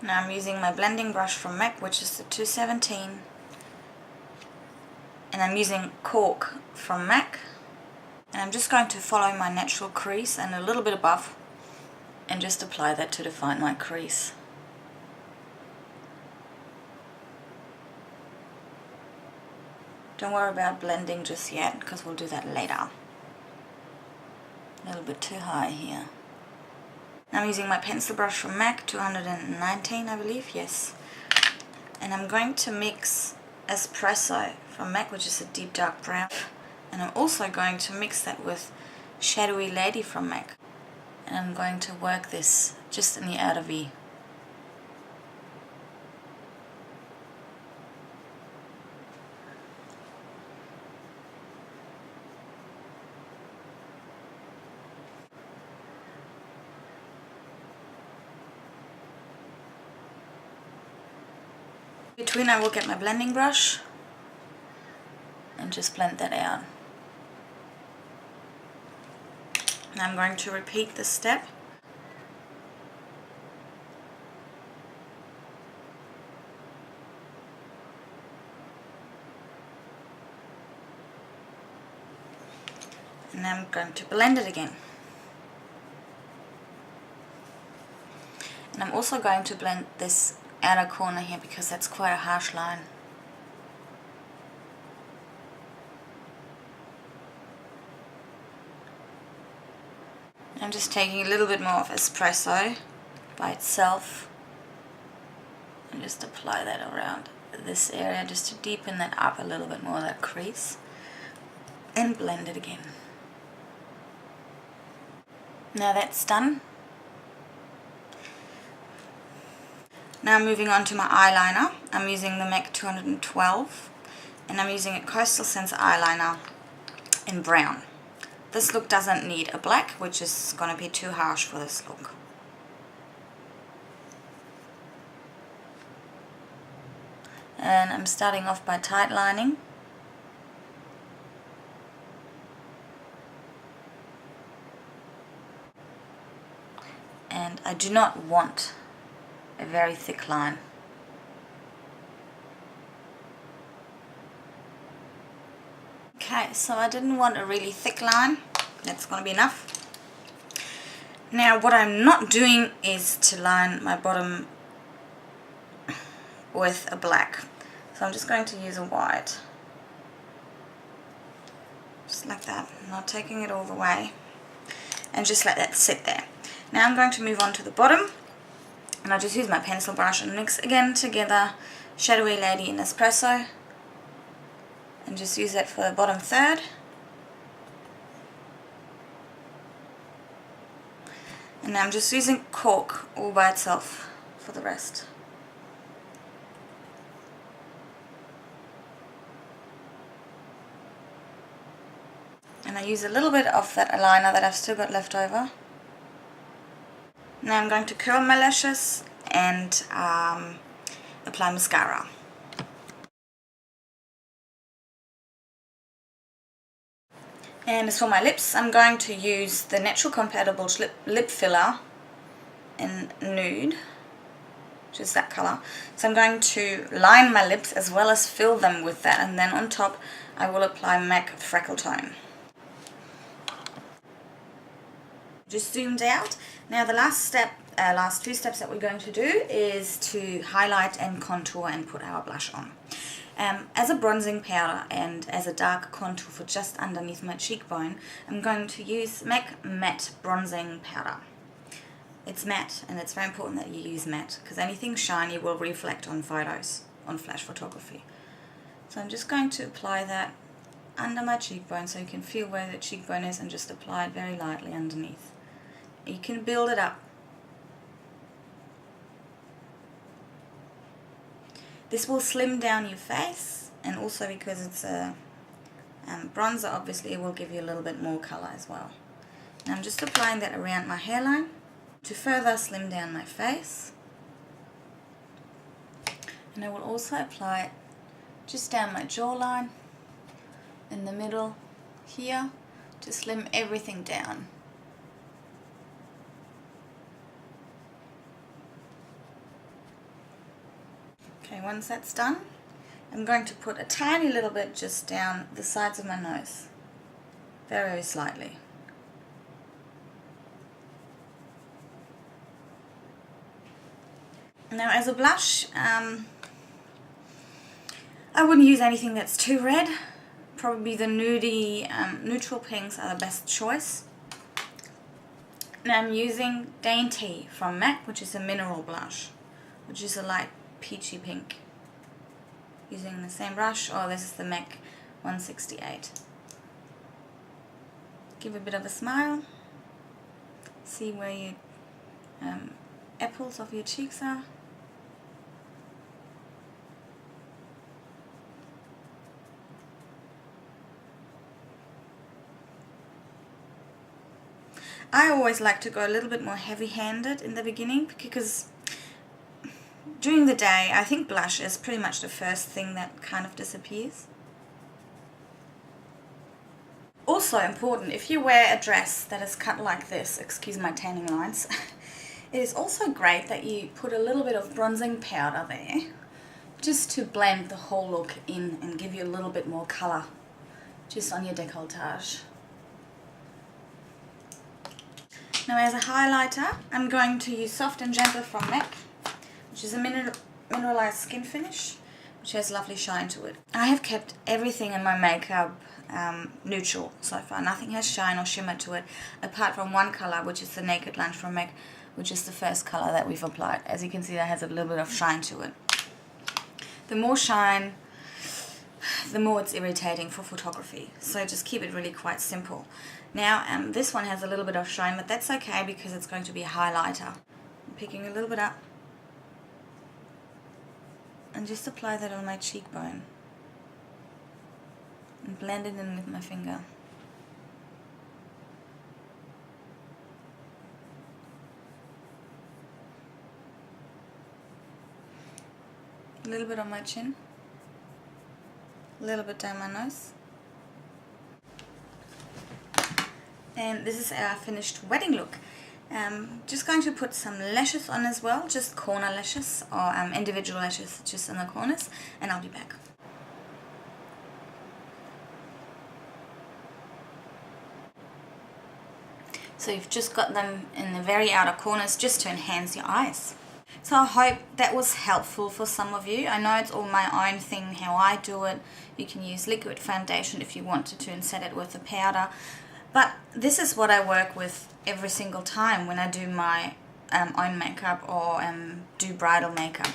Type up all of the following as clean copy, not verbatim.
Now I'm using my blending brush from MAC, which is the 217, and I'm using Cork from MAC, and I'm just going to follow my natural crease and a little bit above and just apply that to define my crease. Don't worry about blending just yet, because we'll do that later. A little bit too high here. Now I'm using my pencil brush from MAC, 219 I believe, yes. And I'm going to mix Espresso from MAC, which is a deep dark brown. And I'm also going to mix that with Shadowy Lady from MAC. And I'm going to work this just in the outer V. In between I will get my blending brush and just blend that out. Now I'm going to repeat this step. And I'm going to blend it again. And I'm also going to blend this outer corner here because that's quite a harsh line. I'm just taking a little bit more of Espresso by itself and just apply that around this area just to deepen that up a little bit more, that crease, and blend it again. Now that's done. Now moving on to my eyeliner. I'm using the MAC 212 and I'm using a Coastal Sense eyeliner in brown. This look doesn't need a black, which is going to be too harsh for this look. And I'm starting off by tight lining. And I do not want a very thick line. Okay, so I didn't want a really thick line. That's going to be enough. Now what I'm not doing is to line my bottom with a black. So I'm just going to use a white. Just like that. Not taking it all the way. And just let that sit there. Now I'm going to move on to the bottom. And I just use my pencil brush and mix again together Shadowy Lady and Espresso. And just use that for the bottom third. And now I'm just using Cork all by itself for the rest. And I use a little bit of that eyeliner that I've still got left over. Now I'm going to curl my lashes and apply mascara. And as for my lips, I'm going to use the Natural Compatible lip filler in nude, which is that colour. So I'm going to line my lips as well as fill them with that, and then on top I will apply MAC freckletone. Just zoomed out. Now the last two steps that we're going to do is to highlight and contour and put our blush on. As a bronzing powder and as a dark contour for just underneath my cheekbone, I'm going to use MAC Matte Bronzing Powder. It's matte, and it's very important that you use matte because anything shiny will reflect on photos, on flash photography. So I'm just going to apply that under my cheekbone so you can feel where the cheekbone is, and just apply it very lightly underneath. You can build it up. This will slim down your face, and also because it's a bronzer, obviously it will give you a little bit more colour as well. And I'm just applying that around my hairline to further slim down my face. And I will also apply it just down my jawline, in the middle here, to slim everything down. . Okay, once that's done, I'm going to put a tiny little bit just down the sides of my nose, very, very slightly. Now as a blush, I wouldn't use anything that's too red. Probably the nudie neutral pinks are the best choice. Now I'm using Dainty from MAC, which is a mineral blush, which is a light peachy pink. Using the same brush, oh, this is the MAC 168. Give a bit of a smile. See where your apples of your cheeks are. I always like to go a little bit more heavy-handed in the beginning because during the day I think blush is pretty much the first thing that kind of disappears. Also important, if you wear a dress that is cut like this, excuse my tanning lines, it is also great that you put a little bit of bronzing powder there just to blend the whole look in and give you a little bit more colour just on your décolletage. Now as a highlighter, I'm going to use Soft and Gentle from MAC, which is a mineralized skin finish, which has lovely shine to it. I have kept everything in my makeup neutral so far. Nothing has shine or shimmer to it, apart from one colour, which is the Naked Lunch from MAC, which is the first colour that we've applied. As you can see, that has a little bit of shine to it. The more shine, the more it's irritating for photography. So just keep it really quite simple. Now this one has a little bit of shine, but that's okay because it's going to be a highlighter. I'm picking a little bit up and just apply that on my cheekbone and blend it in with my finger. A little bit on my chin, a little bit down my nose. And this is our finished wedding look. Just going to put some lashes on as well, just corner lashes or individual lashes just in the corners, and I'll be back. So you've just got them in the very outer corners just to enhance your eyes. So I hope that was helpful for some of you. I know it's all my own thing how I do it. You can use liquid foundation if you wanted to and set it with a powder. But this is what I work with every single time when I do my own makeup or do bridal makeup.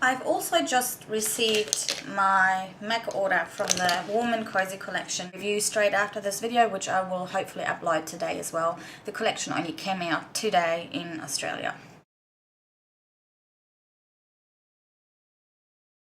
I've also just received my MAC order from the Warm and Cozy collection review straight after this video, which I will hopefully upload today as well. The collection only came out today in Australia.